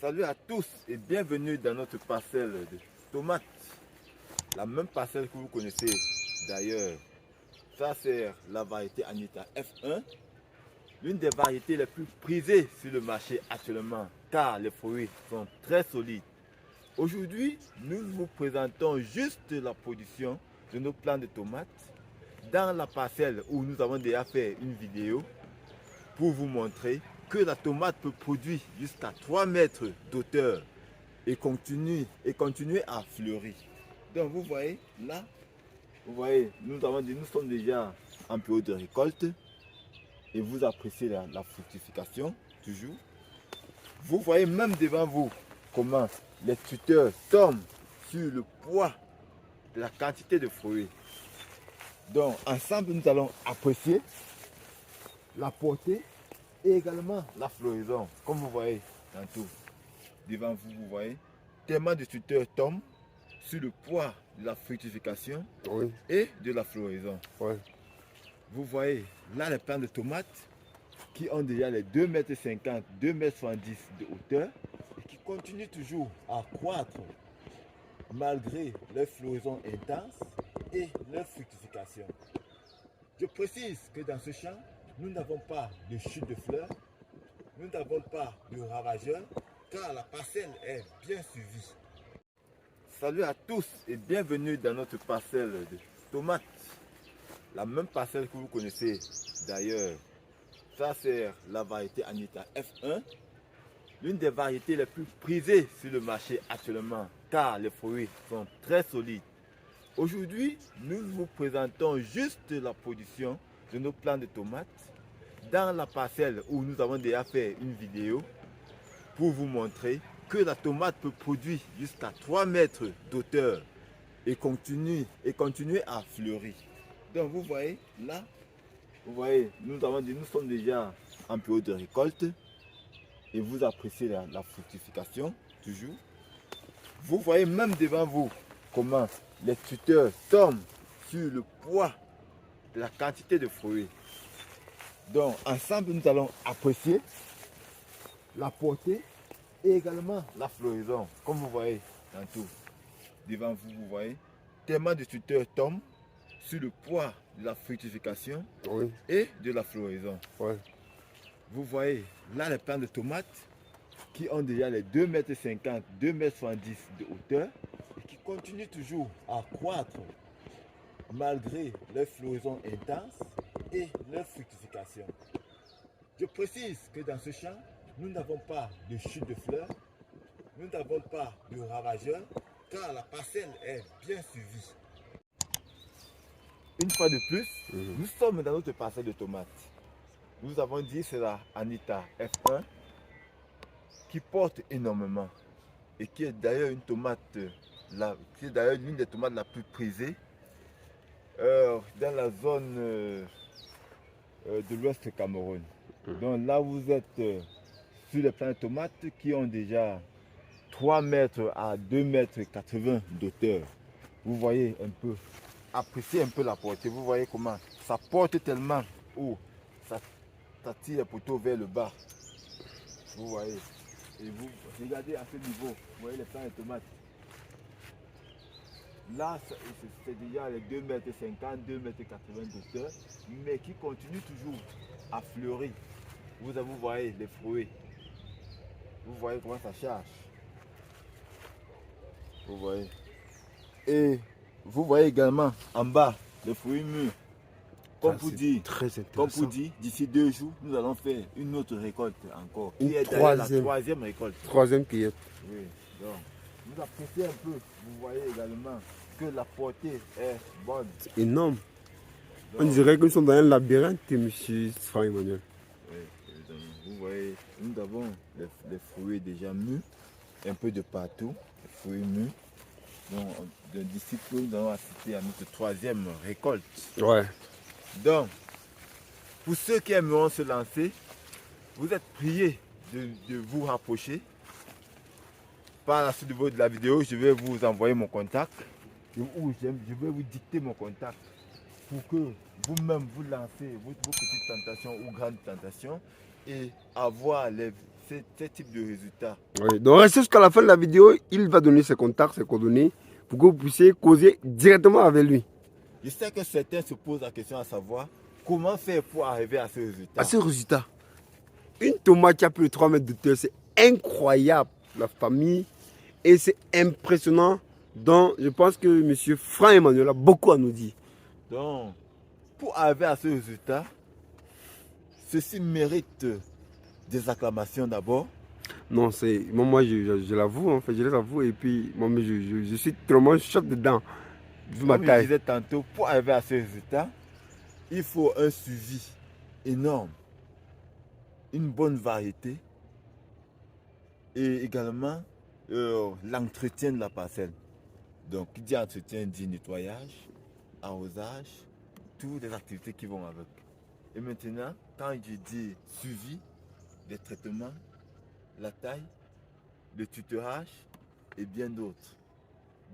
Salut à tous et bienvenue dans notre parcelle de tomates. La même parcelle que vous connaissez d'ailleurs. Ça c'est la variété Anita F1. L'une des variétés les plus prisées sur le marché actuellement car les fruits sont très solides. Aujourd'hui, nous vous présentons juste la production de nos plants de tomates dans la parcelle où nous avons déjà fait une vidéo pour vous montrer que la tomate peut produire jusqu'à 3 mètres d'auteur et continuer à fleurir. Donc vous voyez là, vous voyez, nous sommes déjà en période de récolte et vous appréciez la fructification toujours. Vous voyez même devant vous comment les tuteurs tombent sur le poids de la quantité de fruits. Donc ensemble nous allons apprécier la portée et également la floraison. Comme vous voyez tantôt devant vous, vous voyez tellement de tuteurs tombent sur le poids de la fructification et de la floraison. Vous voyez là les plants de tomates qui ont déjà les 2,50 m, 2,70 m de hauteur et qui continuent toujours à croître malgré leur floraison intense et leur fructification. Je précise que dans ce champ, nous n'avons pas de chute de fleurs, nous n'avons pas de ravageurs, car la parcelle est bien suivie. Salut à tous et bienvenue dans notre parcelle de tomates. La même parcelle que vous connaissez d'ailleurs. Ça c'est la variété Anita F1. L'une des variétés les plus prisées sur le marché actuellement, car les fruits sont très solides. Aujourd'hui, nous vous présentons juste la production de nos plants de tomates dans la parcelle où nous avons déjà fait une vidéo pour vous montrer que la tomate peut produire jusqu'à 3 mètres d'auteur et continuer à fleurir. Donc vous voyez là, vous voyez, nous sommes déjà en période de récolte et vous appréciez la fructification toujours. Vous voyez même devant vous comment les tuteurs tombent sur le poids de la quantité de fruits. Donc ensemble nous allons apprécier la portée et également la floraison. Comme vous voyez tantôt devant vous, vous voyez tellement de tuteurs tombent sur le poids de la fructification et de la floraison. Vous voyez là les plants de tomates qui ont déjà les 2,50 m, 2,70 m de hauteur et qui continuent toujours à croître malgré leur floraison intense et leur fructification. Je précise que dans ce champ, nous n'avons pas de chute de fleurs, nous n'avons pas de ravageurs, car la parcelle est bien suivie. Une fois de plus, nous sommes dans notre parcelle de tomates. Nous avons dit que c'est la Anita F1 qui porte énormément et qui est d'ailleurs une tomate, qui est d'ailleurs l'une des tomates la plus prisée dans la zone de l'Ouest Cameroun. Donc là vous êtes sur les plants de tomates qui ont déjà 3 mètres à 2,80 m d'auteur. Vous voyez un peu, appréciez un peu la portée. Vous voyez comment ça porte tellement haut, ça tire les poteaux vers le bas. Vous voyez. Et vous regardez à ce niveau, vous voyez les plants de tomates. Là, c'est déjà les 2,50 m, 2,80 m d'auteur, mais qui continue toujours à fleurir. Vous voyez les fruits. Vous voyez comment ça charge. Vous voyez. Et vous voyez également en bas les fruits mûrs. Comme vous dites, d'ici 2 jours, nous allons faire une autre récolte encore. Qui est d'ailleurs la troisième récolte. Troisième cueillette. Oui, donc vous appréciez un peu. Vous voyez également que la portée est bonne. C'est énorme. Donc, on dirait que nous sommes dans un labyrinthe, monsieur Franck Emmanuel. Oui, vous voyez, nous avons les fruits déjà mûrs, un peu de partout, les fruits mûrs. Donc d'ici peu, nous allons assister à notre troisième récolte. Donc, pour ceux qui aimeront se lancer, vous êtes priés de vous rapprocher. Par la suite de la vidéo, je vais vous envoyer mon contact. Ou je vais vous dicter mon contact pour que vous-même vous lancez vos petites tentations ou grandes tentations et avoir les ce type de résultat. Oui. Donc restez jusqu'à la fin de la vidéo, il va donner ses contacts, ses coordonnées, pour que vous puissiez causer directement avec lui. Je sais que certains se posent la question à savoir comment faire pour arriver à ce résultat. À ce résultat, une tomate qui a plus de 3 mètres de hauteur, c'est incroyable, la famille, et c'est impressionnant. Donc je pense que M. Franck Emmanuel a beaucoup à nous dire. Donc, pour arriver à ce résultat, ceci mérite des acclamations d'abord. Non, c'est moi je l'avoue, en fait, je les avoue, et puis moi, je suis tellement choc dedans. Vu ma Comme je taille. disais tantôt, pour arriver à ce résultat, il faut un suivi énorme, une bonne variété et également l'entretien de la parcelle. Donc, qui dit entretien dit nettoyage, arrosage, toutes les activités qui vont avec. Et maintenant, quand je dis suivi, des traitements, la taille, le tutorage et bien d'autres.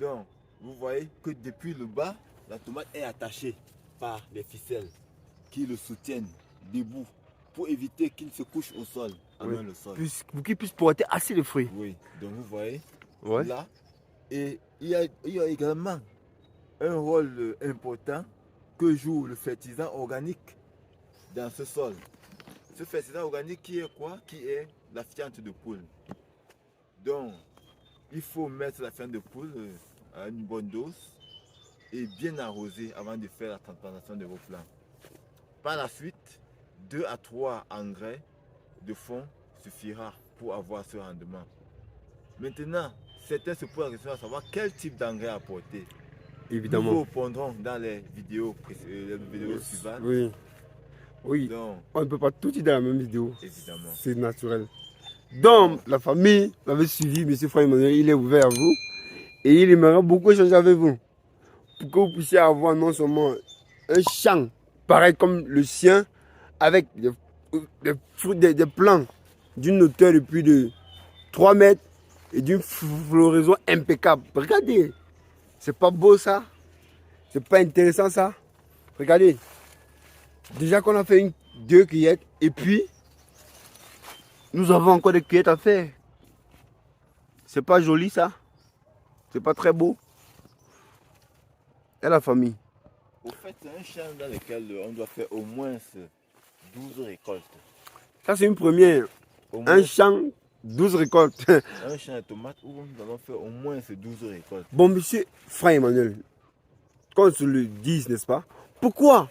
Donc, vous voyez que depuis le bas, la tomate est attachée par les ficelles qui le soutiennent debout pour éviter qu'il se couche au sol, Oui. le sol. Pour qu'il puisse porter assez de fruits. Oui, donc vous voyez Ouais. là. Et il y a également un rôle important que joue le fertilisant organique dans ce sol. Ce fertilisant organique qui est quoi? Qui est la fiente de poule. Donc, il faut mettre la fiente de poule à une bonne dose et bien arroser avant de faire la transplantation de vos plants. Par la suite, 2 à 3 engrais de fond suffira pour avoir ce rendement. Maintenant, certains se posent la question à savoir quel type d'engrais apporter. Évidemment. Nous vous répondrons dans les vidéos suivantes. Oui. Oui. Donc, On ne peut pas tout dire dans la même vidéo. évidemment. C'est naturel. Donc, la famille l'avait suivi, M. Franck Emmanuel, il est ouvert à vous. Et il aimerait beaucoup échanger avec vous. Pour que vous puissiez avoir non seulement un champ, pareil comme le sien, avec des plants d'une hauteur de plus de 3 mètres et d'une floraison impeccable. Regardez, c'est pas beau ça? C'est pas intéressant ça? Regardez. Déjà qu'on a fait 2 cueillettes et puis nous avons encore des cueillettes à faire. C'est pas joli ça? C'est pas très beau? Et la famille? Au fait, c'est un champ dans lequel on doit faire au moins 12 récoltes. Ça c'est une première. Au moins, Un champ, 12 récoltes. un champ de tomates où nous allons faire au moins 12 récoltes. Bon, monsieur Franck Emmanuel, qu'on se le dise, n'est-ce pas? Pourquoi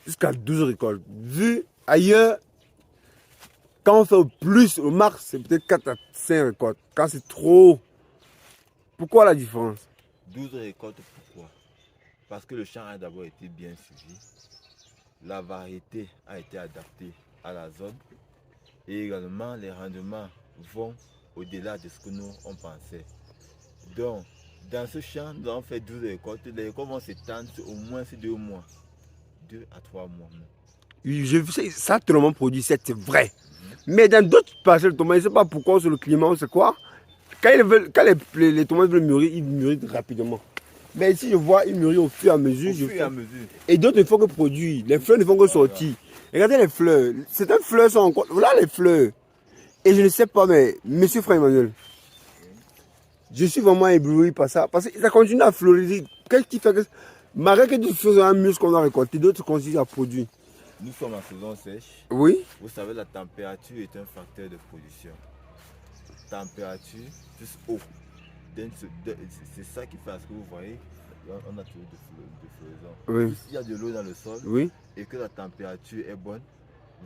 jusqu'à 12 récoltes? Vu ailleurs, quand on fait au plus, au max, c'est peut-être 4 à 5 récoltes. Quand c'est trop, pourquoi la différence? 12 récoltes, pourquoi? Parce que le champ a d'abord été bien suivi. La variété a été adaptée à la zone. Et également, les rendements vont au-delà de ce que nous on pensait. Donc, dans ce champ, nous avons fait 12 récoltes. Les récoltes vont s'étendre au moins 2 mois. 2 à 3 mois. Je sais, ça, tout le monde produit, c'est vrai. Mais dans d'autres parcelles de tomates, je ne sais pas pourquoi, sur le climat, c'est quoi. Quand les tomates veulent mûrir, ils mûrissent rapidement. Mais ici, je vois, ils mûrissent au fur et à mesure. Au fur et à mesure. Et d'autres ne font que produire. Les fleurs ne font que sortir. Regardez les fleurs. Certaines fleurs sont encore. Voilà les fleurs. Et je ne sais pas, mais monsieur Franck Emmanuel, je suis vraiment ébloui par ça. Parce que ça continue à fleurir. Qu'est-ce qui fait que. Malgré que tu fais un muscle qu'on a récolté, d'autres continuent à produire. Nous sommes en saison sèche. Oui. Vous savez, la température est un facteur de production. Température plus eau. C'est ça qui fait ce que vous voyez. On a toujours de floraison. Oui. S'il y a de l'eau dans le sol Oui. et que la température est bonne,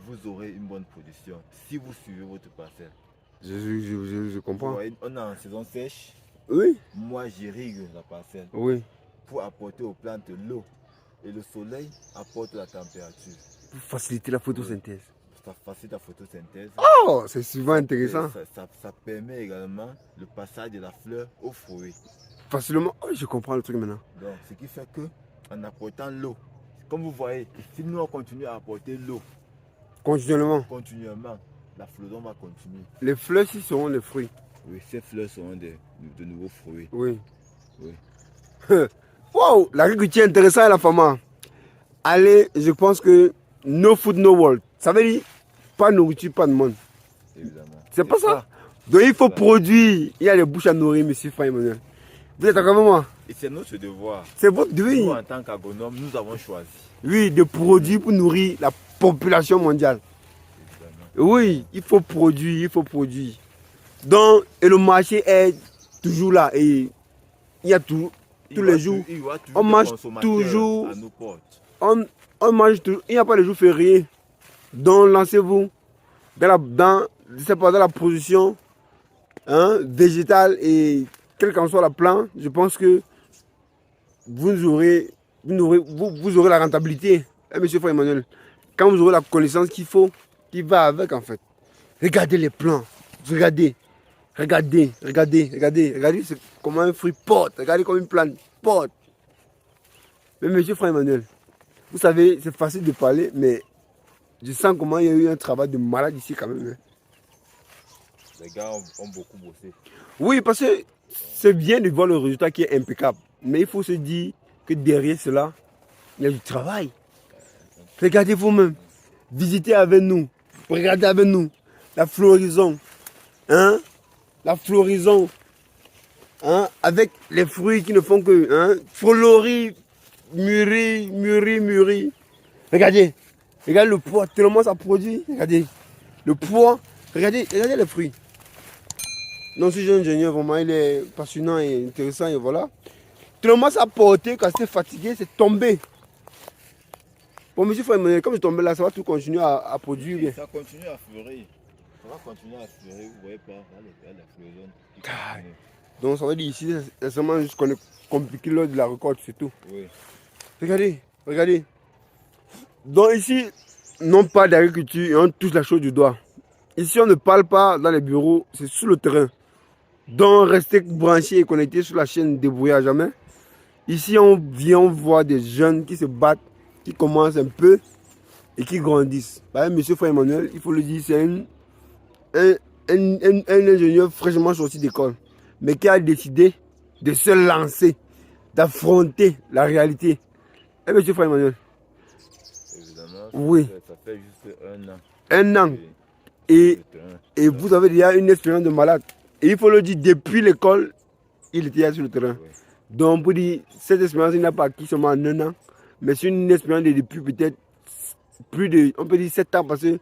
vous aurez une bonne production si vous suivez votre parcelle. Je Vous comprends. voyez, on est en saison sèche. Oui. Moi, j'irrigue la parcelle Oui. pour apporter aux plantes l'eau. Et le soleil apporte la température. Pour faciliter la photosynthèse. Ça facilite la photosynthèse. Oh, c'est souvent intéressant. Ça permet également le passage de la fleur au fruit. Facilement. Oh, je comprends le truc maintenant. Donc, ce qui fait que en apportant l'eau, comme vous voyez, si nous on continue à apporter l'eau Continuellement. continuellement, la floraison va continuer. Les fleurs, ci seront les fruits. Oui, ces fleurs seront de nouveaux fruits. Oui. Oui. Wow, l'agriculture est intéressante, la femme. Allez, je pense que no food, no world. Ça veut dire pas de nourriture, pas de monde. Évidemment. C'est pas ça. Donc il faut produire. Il y a des bouches à nourrir, monsieur Franck Emmanuel. Vous êtes d'accord avec moi? Et c'est notre devoir. C'est votre devoir. Nous, en tant qu'agronomes, nous avons choisi. Oui, de produire pour nourrir la population mondiale. Oui, il faut produire, il faut produire. Donc, et le marché est toujours là. Et il y a tous les jours, on mange toujours, à nos portes. on mange toujours, il n'y a pas de jour férié. Donc, lancez-vous dans la production végétale et quelle qu'en soit la plante, je pense que vous aurez la rentabilité. Monsieur Franck Emmanuel, quand vous aurez la connaissance qu'il faut, qui va avec en fait. Regardez les plants. Regardez, c'est comment un fruit porte. Regardez comme une plante porte. Mais monsieur Franck Emmanuel, vous savez, c'est facile de parler, mais je sens comment il y a eu un travail de malade ici quand même. Les gars ont beaucoup bossé. Oui, parce que c'est bien de voir le résultat qui est impeccable. Mais il faut se dire que derrière cela, il y a du travail. Regardez vous-même. Visitez avec nous. Regardez avec nous. La floraison. La floraison. Avec les fruits qui ne font que fleurir, mûrir. Regardez. Regardez le poids. Tellement ça produit. Regardez. Le poids. Regardez les fruits. Non, ce jeune ingénieur, vraiment, il est passionnant et intéressant. Et voilà. Tellement ça a porté, quand c'est fatigué, c'est tombé. Bon, monsieur Franck Emmanuel, comme je tombe là, ça va tout continuer à produire. Ça continue à fleurir. Ça va continuer à fleurir, vous voyez pas, la floraison. Donc ça veut dire ici, c'est seulement juste qu'on est compliqué lors de la récolte, c'est tout. Oui. Regardez. Donc ici, non pas d'agriculture, on touche la chose du doigt. Ici, on ne parle pas dans les bureaux, c'est sur le terrain. Donc restez branchés et connectés sur la chaîne Débrouillard à jamais. Ici, on vient voir des jeunes qui se battent, qui commencent un peu et qui grandissent. Bah, monsieur Franck Emmanuel, il faut le dire, c'est un ingénieur fraîchement sorti d'école, mais qui a décidé de se lancer, d'affronter la réalité. Et monsieur Franck Emmanuel? Évidemment, oui. Ça fait juste un an. Un an. Et vous avez déjà une expérience de malade. Et il faut le dire, depuis l'école, il était sur le terrain. Oui. Donc, pour dire, cette expérience, il n'a pas acquis seulement en un an, mais c'est une expérience de depuis peut-être plus de, on peut dire 7 ans, parce qu'il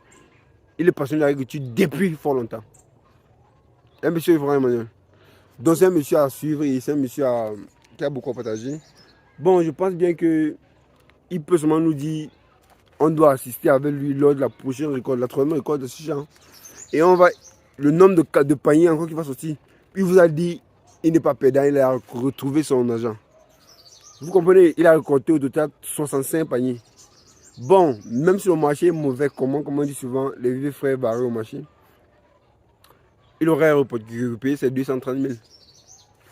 est passionné de l'agriculture depuis fort longtemps. Un monsieur Franck Emmanuel. Donc, c'est un monsieur à suivre et c'est un monsieur qui a beaucoup à partager. Bon, je pense bien qu'il peut seulement nous dire, on doit assister avec lui lors de la prochaine récolte, la troisième récolte de 6 ans. Et on va, le nombre de paniers encore qui va sortir. Puis il vous a dit, il n'est pas perdant, il a retrouvé son argent. Vous comprenez, il a récolté au total 65 paniers. Bon, même si le marché est mauvais, comme on dit souvent, les vieux frères barrés au marché, il aurait récupéré ses 230 000.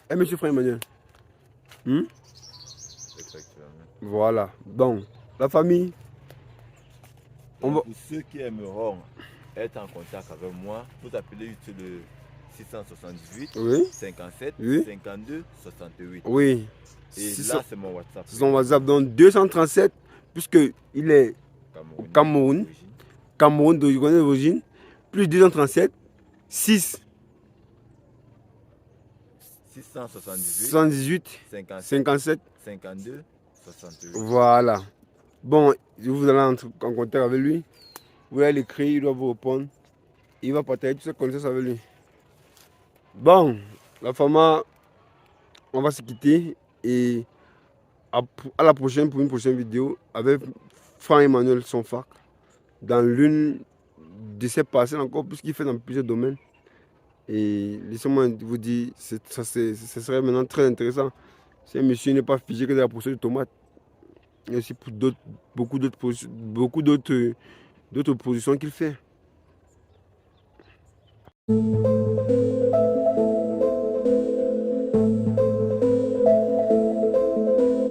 Eh, monsieur Franck Emmanuel. Voilà. Donc, la famille. Pour ceux qui aimeront être en contact avec moi, vous appelez sur le 678 57 52 68. Oui. Et là, c'est mon WhatsApp. C'est son WhatsApp. Donc 237, puisqu'il est au Cameroun. Cameroun d'origine. Plus 237, 6. 678, 57, 52, 68. Voilà. Bon, vous allez en contact avec lui. Vous allez l'écrire, il doit vous répondre. Il va partager toutes ses connaissances avec lui. Bon, la femme, on va se quitter et à la prochaine pour une prochaine vidéo avec Franck Emmanuel Sonfac dans l'une de ses parcelles encore, puisqu'il fait dans plusieurs domaines. Et laissez-moi vous dire, ce serait maintenant très intéressant. Si un monsieur n'est pas figé que de la production de tomates, il y a aussi beaucoup d'autres positions qu'il fait.